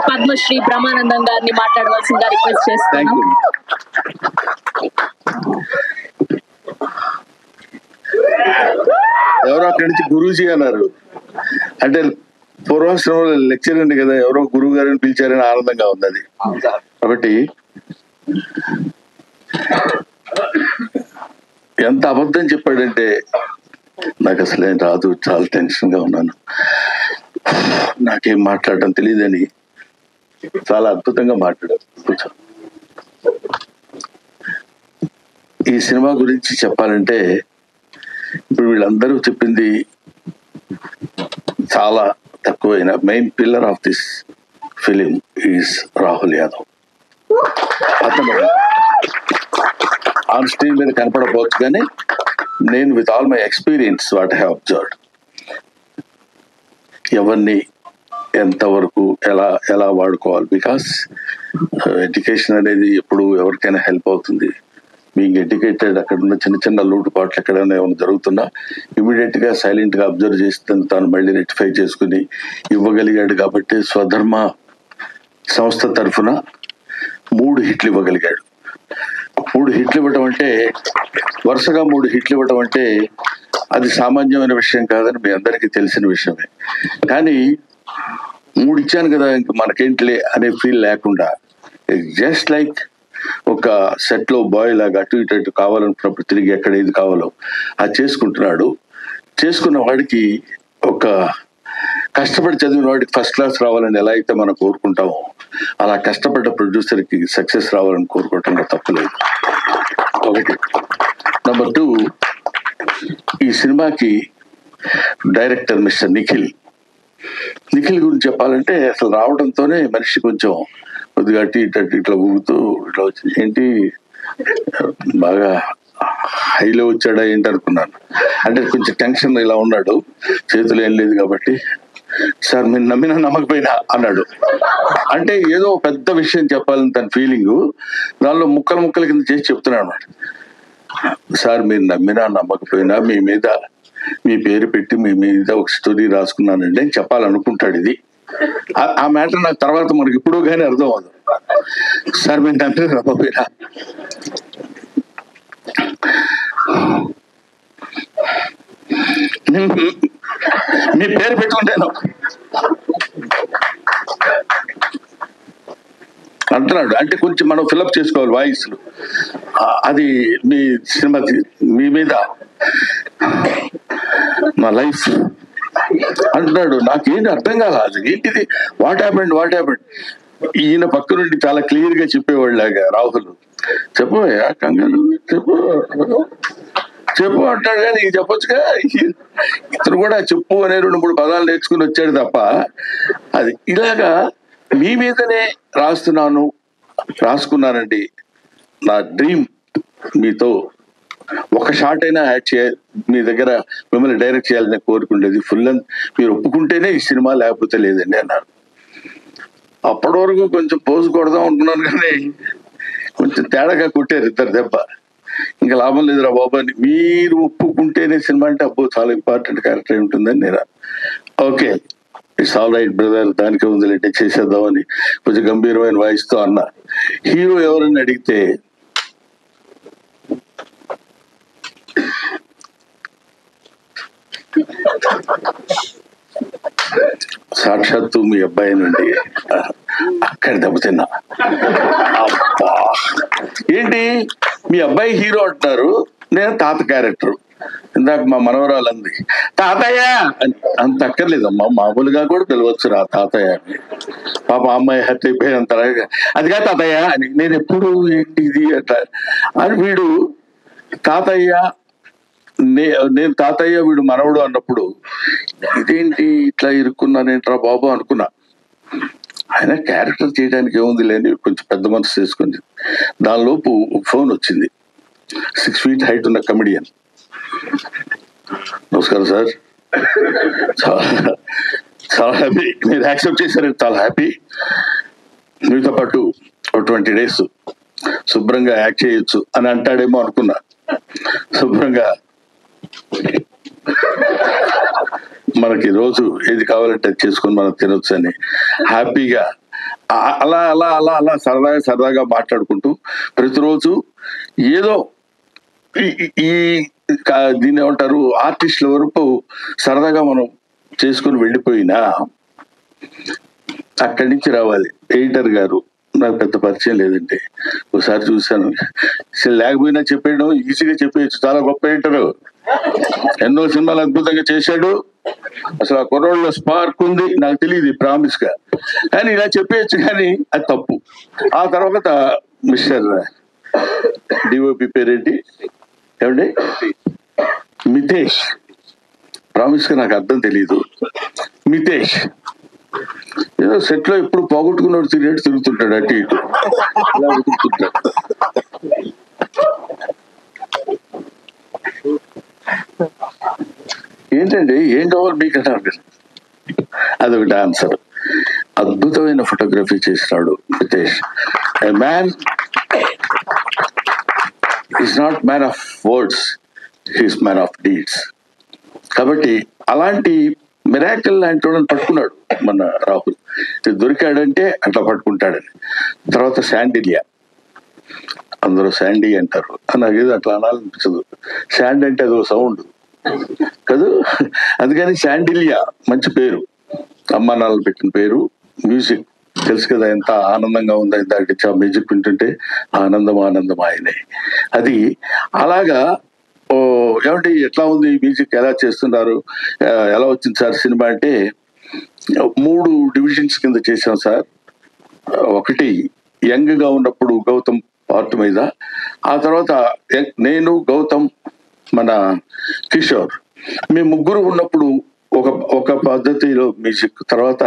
పద్మశ్రీ బ్రహ్మానందం గారిని మాట్లాడవలసిందిగా రిక్వెస్ట్ చేస్తాను. ఎవరో అక్కడి నుంచి గురూజీ అన్నారు. అంటే పూర్వాశ్రమంలో లెక్చర్ ఉంది కదా, ఎవరో గురువు గారిని పిలిచారని ఆనందంగా ఉంది అది. కాబట్టి ఎంత అబద్ధం చెప్పాడంటే నాకు అసలు ఏం రాదు, చాలా టెన్షన్ గా ఉన్నాను, నాకేం మాట్లాడటం తెలియదని చాలా అద్భుతంగా మాట్లాడారు. కూర్చో. ఈ సినిమా గురించి చెప్పాలంటే ఇప్పుడు వీళ్ళందరూ చెప్పింది చాలా తక్కువైన main pillar of this film is Rahul Yadav. అతను ఆన్ స్క్రీన్ మీద కనపడకపోవచ్చు కానీ నేను with all my experience what I have observed, ఎవరిని ఎంతవరకు ఎలా వాడుకోవాలి. బికాస్ ఎడ్యుకేషన్ అనేది ఎప్పుడు ఎవరికైనా హెల్ప్ అవుతుంది. మీకు ఎడ్యుకేటెడ్ అక్కడ ఉన్న చిన్న చిన్న లోటుపాట్లు ఎక్కడైనా ఏమైనా జరుగుతున్నా ఇమీడియట్ గా సైలెంట్ గా అబ్జర్వ్ చేసి తాను మళ్ళీ రెక్టిఫై చేసుకుని ఇవ్వగలిగాడు. కాబట్టి స్వధర్మ సంస్థ తరఫున 3 హిట్లు ఇవ్వగలిగాడు. 3 హిట్లు ఇవ్వటం అంటే, వరుసగా 3 హిట్లు ఇవ్వటం అంటే అది సామాన్యమైన విషయం కాదని మీ అందరికీ తెలిసిన విషయమే. కానీ 3 ఇచ్చాను కదా ఇంక మనకేంటిలే అనే ఫీల్ లేకుండా జస్ట్ లైక్ ఒక సెట్ లో బాయ్ లాగా అటు ఇటు కావాలనుకున్నప్పుడు తిరిగి ఎక్కడ ఏది కావాలో అది చేసుకుంటున్నాడు. చేసుకున్న వాడికి, ఒక కష్టపడి చదివిన వాడికి ఫస్ట్ క్లాస్ రావాలని ఎలా అయితే మనం కోరుకుంటామో అలా కష్టపడ్డ ప్రొడ్యూసర్ కి సక్సెస్ రావాలని కోరుకోవటంలో తప్పులేదు. ఒకటి. నెంబర్ 2, ఈ సినిమాకి డైరెక్టర్ మిస్టర్ నిఖిల్ గురించి చెప్పాలంటే అసలు రావడంతోనే మనిషి కొంచెం కొద్దిగా ఇట్లా ఊగుతూ ఇట్లా వచ్చింది. ఏంటి బాగా హైలో వచ్చాడా ఏంటి అనుకున్నాను. అంటే కొంచెం టెన్షన్ ఇలా ఉన్నాడు, చేతులు ఏం లేదు కాబట్టి సార్ మీరు నమ్మినా నమ్మకపోయినా అన్నాడు. అంటే ఏదో పెద్ద విషయం చెప్పాలని తన ఫీలింగ్, దానిలో ముక్కల కింద చేసి చెప్తున్నాడు అన్నమాట. సార్ మీరు నమ్మినా నమ్మకపోయినా మీ పేరు పెట్టి మీ మీద ఒక స్టోరీ రాసుకున్నానండి అని చెప్పాలనుకుంటాడు. ఇది ఆ మ్యాటర్ నాకు తర్వాత మనకి ఇప్పుడు కానీ అర్థం అవ్వదు. సార్ మీరు నమ్మినా నమ్మకపోయినా మీ పేరు పెట్టుకుంటాను అంటున్నాడు. అంటే కొంచెం మనం ఫిలప్ చేసుకోవాలి వాయిస్లు. అది మీ సినిమా మీ మీద నా లైఫ్ అంటున్నాడు. నాకేంటి అర్థం కాదు, అది ఏంటిది, వాట్ హ్యాపెండ్. ఈయన పక్క నుండి చాలా క్లియర్ గా చెప్పేవాళ్ళగా రాహుల్ చెప్పబోయా కంగారు చెప్పు అంటాడు. కానీ ఇది చెప్పొచ్చుగా. ఇతను కూడా చెప్పు అనే 2-3 పదాలు నేర్చుకుని వచ్చాడు తప్ప అది ఇలాగా మీ మీదనే రాసుకున్నానండి. నా డ్రీమ్ మీతో ఒక షాట్ అయినా యాడ్ చేయాలి, మీ దగ్గర మిమ్మల్ని డైరెక్ట్ చేయాలని కోరుకుండేది. ఫుల్ లెంత్ మీరు ఒప్పుకుంటేనే ఈ సినిమా, లేకపోతే లేదండి అన్నారు. అప్పటి వరకు కొంచెం పోజు కొడదాం అనుకున్నాను కానీ కొంచెం తేడాగా కొట్టారు 2 దెబ్బ. ఇంకా లాభం లేదురా బాబు అని. మీరు ఒప్పుకుంటేనే సినిమా అంటే అబ్బో చాలా ఇంపార్టెంట్ క్యారెక్టర్ ఉంటుందని నేను okay it's all right brother, దానికే ఉందిలేంటే చేసేద్దామని కొంచెం గంభీరమైన వాయిస్ తో అన్నా. హీరో ఎవరని అడిగితే సాక్షాత్తు మీ అబ్బాయినండి. అక్కడ దెబ్బతిన్నా. అబ్బా ఏంటి మీ అబ్బాయి హీరో అంటున్నారు, నేను తాత క్యారెక్టర్. ఇందాక మా మనవరాలు అంది తాతయ్య అని. అంత అక్కర్లేదమ్మా, మామూలుగా కూడా పిలవచ్చు రా తాతయ్య అని. పాప అమ్మాయి హర్ట్ అయిపోయినంత అదిగా తాతయ్య అని. నేను ఎప్పుడు ఏంటి ఇది అట్లా అని. వీడు తాతయ్య, నేను తాతయ్య, వీడు మనవడు అన్నప్పుడు ఇదేంటి ఇట్లా ఇరుక్కున్నానేంట్రా బాబు అనుకున్నా. ఆయన క్యారెక్టర్ చేయడానికి ఏముంది లేని కొంచెం పెద్ద మనసు చేసుకుంది. దానిలోపు ఫోన్ వచ్చింది. 6 feet హైట్ ఉన్న కమెడియన్. నమస్కారం సార్, చాలా హ్యాపీ మీరు యాక్సెప్ట్ చేశారు, చాలా హ్యాపీ. మీతో పాటు 20 days శుభ్రంగా యాక్ట్ చేయొచ్చు అని అంటాడేమో అనుకున్నా. శుభ్రంగా మనకి రోజు ఏది కావాలంటే చేసుకొని మనం తినొచ్చు అని హ్యాపీగా అలా అలా అలా అలా సరదాగా సరదాగా మాట్లాడుకుంటూ ప్రతిరోజు ఏదో ఈ దీన్ని ఏమంటారు ఆర్టిస్టుల వరకు సరదాగా మనం చేసుకుని వెళ్ళిపోయినా అక్కడి నుంచి రావాలి. ఎడిటర్ గారు నాకు పెద్ద పరిచయం లేదండి, ఒకసారి చూశాను, లేకపోయినా చెప్పేయడం ఈజీగా చెప్పేయచ్చు, చాలా గొప్ప ఎడిటర్, ఎన్నో సినిమాలు అద్భుతంగా చేశాడు, అసలు ఆ కుర్రోళ్ళలో స్పార్క్ ఉంది, నాకు తెలియదు ప్రామిస్ గా, కానీ ఇలా చెప్పేయచ్చు, కానీ అది తప్పు. ఆ తర్వాత మిస్టర్ డిఓపి పేరేంటి ఏమండి, మితేష్, ప్రామిస్ గా నాకు అర్థం తెలియదు, మితేష్ ఏదో సెట్ లో ఎప్పుడు పోగొట్టుకున్నాడు తిరుగుతుంటాడు, అటు ఇటు ఇలా వెతుకుతుంటాడు. ఏంటండి ఏం కావాలి మీకు అన్నారు, అదొకటి ఆన్సర్. అద్భుతమైన ఫోటోగ్రఫీ చేసినాడు Mitesh. Man is not man of words, he's man of deeds. కాబట్టి అలాంటి మిరాకిల్ లాంటి వాళ్ళని పట్టుకున్నాడు మన రాహుల్. దొరికాడంటే అట్లా పట్టుకుంటాడని. తర్వాత శాండిలియా, అందరూ శాండీ అంటారు, నాకేదో అట్లా అనాలనిపించదు, శాండ్ అంటే అదో సౌండ్ కదా, అందుకని శాండిలియా మంచి పేరు, అమ్మా నాన్నలు పెట్టిన పేరు. మ్యూజిక్ తెలుసు కదా ఎంత ఆనందంగా ఉందో, ఇందాక మ్యూజిక్ వింటుంటే ఆనందం ఆనందం ఆయనే. అది అలాగా ఏమంటే ఎట్లా ఉంది మ్యూజిక్, ఎలా చేస్తున్నారు, ఎలా వచ్చింది సార్ సినిమా అంటే 3 డివిజన్స్ కింద చేసాం సార్. ఒకటి యంగ్ గా ఉన్నప్పుడు గౌతమ్ పార్ట్ మీద, ఆ తర్వాత నేను గౌతమ్ మన కిషోర్, మేము ముగ్గురు ఉన్నప్పుడు ఒక పద్ధతిలో మ్యూజిక్, తర్వాత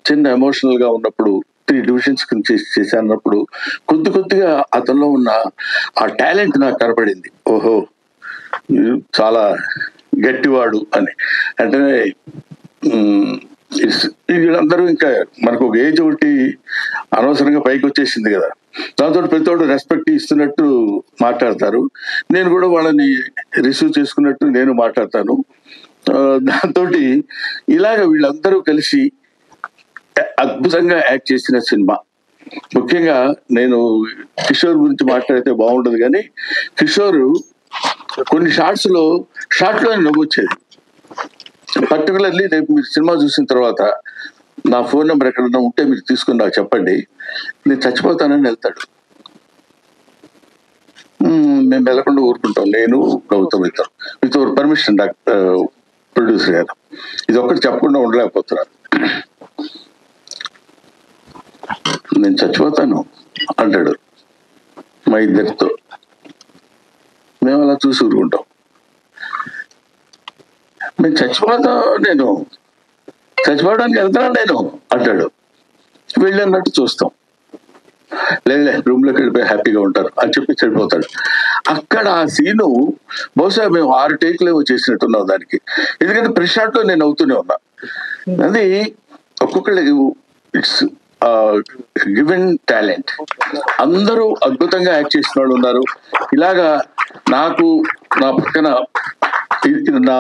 చిన్న ఎమోషనల్ గా ఉన్నప్పుడు 3 డివిజన్స్ కింద చేశానప్పుడు కొద్దిగా అతనిలో ఉన్న ఆ టాలెంట్ నాకు కనపడింది. ఓహో చాలా గట్టివాడు అని. అంటే వీళ్ళందరూ ఇంకా మనకు ఒక ఏజ్ ఒకటి అనవసరంగా పైకి వచ్చేసింది కదా, దాంతో ప్రతి రెస్పెక్ట్ ఇస్తున్నట్టు మాట్లాడతారు, నేను కూడా వాళ్ళని రిసీవ్ చేసుకున్నట్టు నేను మాట్లాడతాను. దాంతో ఇలాగ వీళ్ళందరూ కలిసి అద్భుతంగా యాక్ట్ చేసిన సినిమా. ముఖ్యంగా నేను కిషోర్ గురించి మాట్లాడితే బాగుండదు, కానీ కిషోర్ కొన్ని షార్ట్లో నవ్వు వచ్చేది. పర్టికులర్లీ రేపు మీరు సినిమా చూసిన తర్వాత నా ఫోన్ నెంబర్ ఎక్కడన్నా ఉంటే మీరు తీసుకుని నాకు చెప్పండి, నేను చచ్చిపోతానని వెళ్తాడు. మేము వెళ్ళకుండా ఊరుకుంటాం, నేను గౌతమ్ ఇద్దరు, విత్ అవర్ పర్మిషన్ ప్రొడ్యూసర్ గారు. ఇది ఒక్కటి చెప్పకుండా ఉండలేకపోతున్నారు. నేను చచ్చిపోతాను అంటాడు మా ఇద్దరితో, మేము అలా చూసి ఊరుకుంటాం. మేము నేను చచ్చిపోవడానికి వెళ్తున్నాను నేను అంటాడు, వెళ్ళన్నట్టు చూస్తాం, లేదులే రూమ్ లోకి వెళ్ళిపోయి హ్యాపీగా ఉంటారు అని చెప్పి చెడిపోతాడు. అక్కడ ఆ సీను బహుశా మేము 6 టేక్లు చేసినట్టున్నాం దానికి, ఎందుకంటే ప్రెస్ షాట్ లో నేను అవుతూనే ఉన్నా. అది ఒక్కొక్కళ్ళకి ఇట్స్ గివెన్ టాలెంట్. అందరూ అద్భుతంగా యాక్ట్ చేసిన వాళ్ళు ఉన్నారు. ఇలాగా నాకు నా పక్కన నా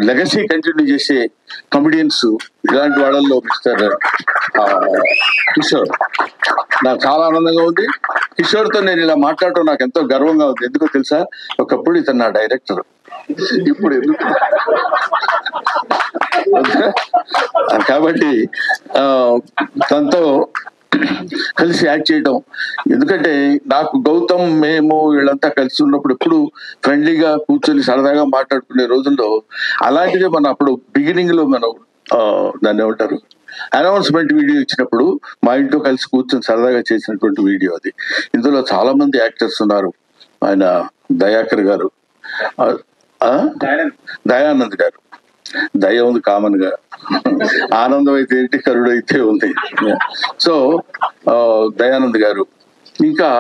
లెగసీ కంటిన్యూ చేసే కమెడియన్స్, ఇలాంటి వాళ్ళల్లో మిస్టర్ కిషోర్, నాకు చాలా ఆనందంగా ఉంది. కిషోర్తో నేను ఇలా మాట్లాడటం నాకు ఎంతో గర్వంగా ఉంది. ఎందుకో తెలుసా, ఒకప్పుడు ఇతను నా డైరెక్టర్, ఇప్పుడు ఎందుకు కాబట్టి తనతో కలిసి యాక్ట్ చేయడం. ఎందుకంటే నాకు గౌతమ్, మేము వీళ్ళంతా కలిసి ఉన్నప్పుడు ఎప్పుడు ఫ్రెండ్లీగా కూర్చొని సరదాగా మాట్లాడుకునే రోజుల్లో అలాంటిదే మనం అప్పుడు బిగినింగ్ లో మనం దాన్ని ఏమంటారు అనౌన్స్మెంట్ వీడియో ఇచ్చినప్పుడు మా ఇంట్లో కలిసి కూర్చొని సరదాగా చేసినటువంటి వీడియో అది. ఇందులో చాలా మంది యాక్టర్స్ ఉన్నారు. ఆయన దయాకర్ గారు, దయానంద్ గారు, దయ ఉంది కామన్ గా, ఆనందం అయితే ఏంటి, కరుడు అయితే ఉంది. సో దయానంద్ గారు, ఇంకా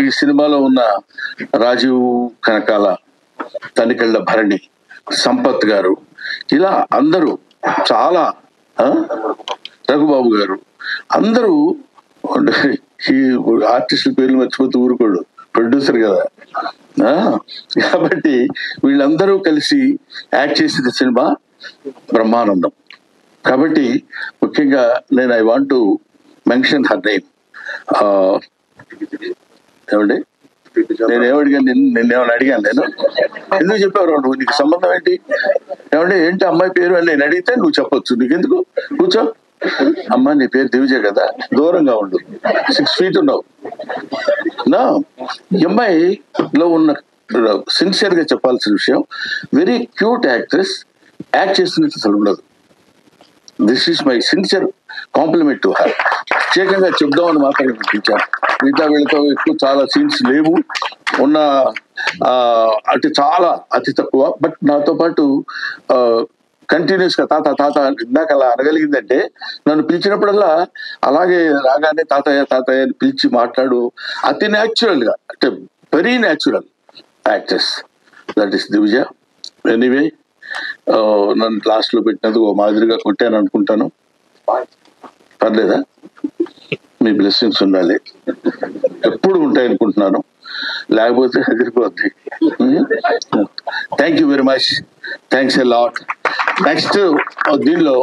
ఈ సినిమాలో ఉన్న రాజీవ్ కనకాల, తనికెళ్ళ భరణి, సంపత్ గారు, ఇలా అందరూ చాలా, రఘుబాబు గారు, అందరూ ఈ ఆర్టిస్టుల పేర్లు మర్చిపోతూ ఊరుకోడు, ప్రొడ్యూసర్ కదా. కాబట్టి వీళ్ళందరూ కలిసి యాక్ట్ చేసిన సినిమా బ్రహ్మానందం. కాబట్టి ముఖ్యంగా నేను I want to mention her name. ఏమండి నేను ఏమడిగాను, నిన్నేమని అడిగాను? నేను ఎందుకు చెప్పావు నువ్వు, నీకు సంబంధం ఏంటి? ఏమంటే ఏంటి అమ్మాయి పేరు అని నేను అడిగితే నువ్వు చెప్పొచ్చు, నీకెందుకు, కూర్చో. అమ్మ నీ పేరు దివిజ కదా, దూరంగా ఉండు, 6 feet ఉన్నావు. నా ఈ అమ్మాయిలో ఉన్న సిన్సియర్ గా చెప్పాల్సిన విషయం, వెరీ క్యూట్ యాక్ట్రెస్, యాక్ట్ చేస్తున్నట్టు అసలు ఉండదు. This is my sincere compliment to her. ప్రత్యేకంగా చెప్దామని మాత్రం అనిపించాను. మిగతా వీళ్ళతో ఎక్కువ చాలా సీన్స్ లేవు, ఉన్న అంటే చాలా అతి తక్కువ. బట్ నాతో పాటు కంటిన్యూస్ గా తాత తాత ఇందాక అలా అనగలిగిందంటే, నన్ను పిలిచినప్పుడల్లా అలాగే రాగానే తాతయ్య తాతయ్య అని పిలిచి మాట్లాడు, అతి న్యాచురల్ గా, అంటే very natural actress, that is Divija. Anyway నన్ను లాస్ట్ లో పెట్టినందుకు ఓ మాదిరిగా కొట్టాను అనుకుంటాను. పర్లేదా? మీ బ్లెస్సింగ్స్ ఉండాలి, ఎప్పుడు ఉంటాయి అనుకుంటున్నాను, లేకపోతే ఎదిరిపోద్ది. Thank you very much, thanks a lot. Next దీనిలో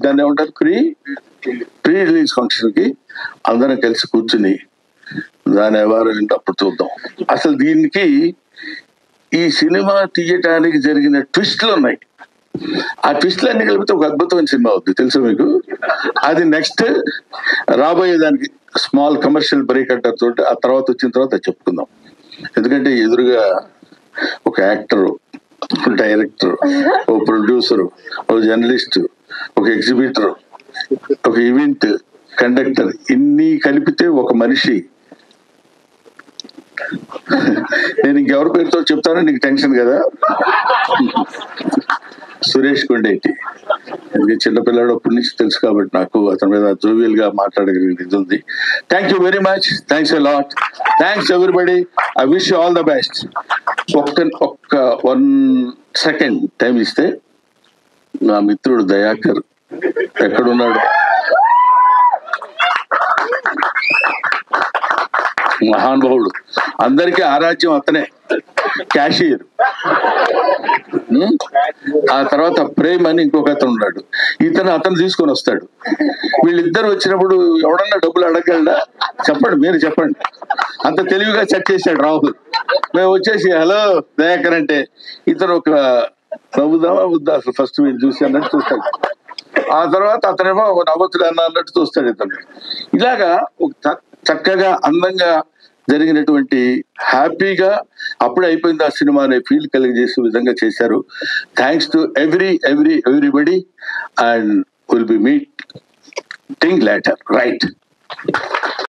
దాన్ని ఏమంటారు, ప్రీ రిలీజ్ ఫంక్షన్ కి అందరం కలిసి కూర్చుని దాని ఎవరు అప్పుడు చూద్దాం. అసలు దీనికి ఈ సినిమా తీయటానికి జరిగిన ట్విస్ట్లు ఉన్నాయి. ఆ ట్విస్ట్లు అన్ని కలిపితే ఒక అద్భుతమైన సినిమా అవుద్ది, తెలుసా మీకు? అది నెక్స్ట్ రాబోయే దానికి స్మాల్ కమర్షియల్ బ్రేక్ అంటారు చూడండి, ఆ తర్వాత వచ్చిన తర్వాత చెప్పుకుందాం. ఎందుకంటే ఎదురుగా ఒక యాక్టర్, డైరెక్టర్, ఓ ప్రొడ్యూసర్, ఓ జర్నలిస్ట్, ఒక ఎగ్జిబిటర్, ఒక ఈవెంట్ కండక్టర్, ఇన్ని కలిపితే ఒక మనిషి. నేను ఇంకెవరి పేరుతో చెప్తానో నీకు టెన్షన్ కదా. సురేష్ కొండేటి, ఎందుకంటే చిన్నపిల్లాడు అప్పటి నుంచి తెలుసు కాబట్టి నాకు అతని మీద జోవియల్ గా మాట్లాడగలిగిన ఇది ఉంది. Thank you very much, thanks a lot, thanks everybody. I wish you all the best. ఒక్క 1 second టైం ఇస్తే నా మిత్రుడు దయాకర్ ఎక్కడున్నాడు? మహానుభావుడు, అందరికీ ఆరాధ్యం అతనే, క్యాషియర్. ఆ తర్వాత ప్రేమ్ అని ఇంకొక అతను ఉన్నాడు, అతను తీసుకొని వస్తాడు. వీళ్ళిద్దరు వచ్చినప్పుడు ఎవడన్నా డబ్బులు అడగలడా? చెప్పండి, మీరు చెప్పండి. అంత తెలివిగా సెట్ చేశాడు రాహుల్. మేము వచ్చేసి హలో దయాకర్ అంటే ఇతను ఒక నవ్వుదామా వద్దా అసలు ఫస్ట్ మీరు చూసి అన్నట్టు చూస్తాడు. ఆ తర్వాత అతనేమో నవ్వొచ్చులే అన్నట్టు చూస్తాడు ఇతను. ఇలాగా ఒక చక్కగా అందంగా జరిగినటువంటి, హ్యాపీగా అప్పుడే అయిపోయింది ఆ సినిమా అనే ఫీల్ కలిగజేసే విధంగా చేశారు. Thanks to everybody, and will be meeting later, right?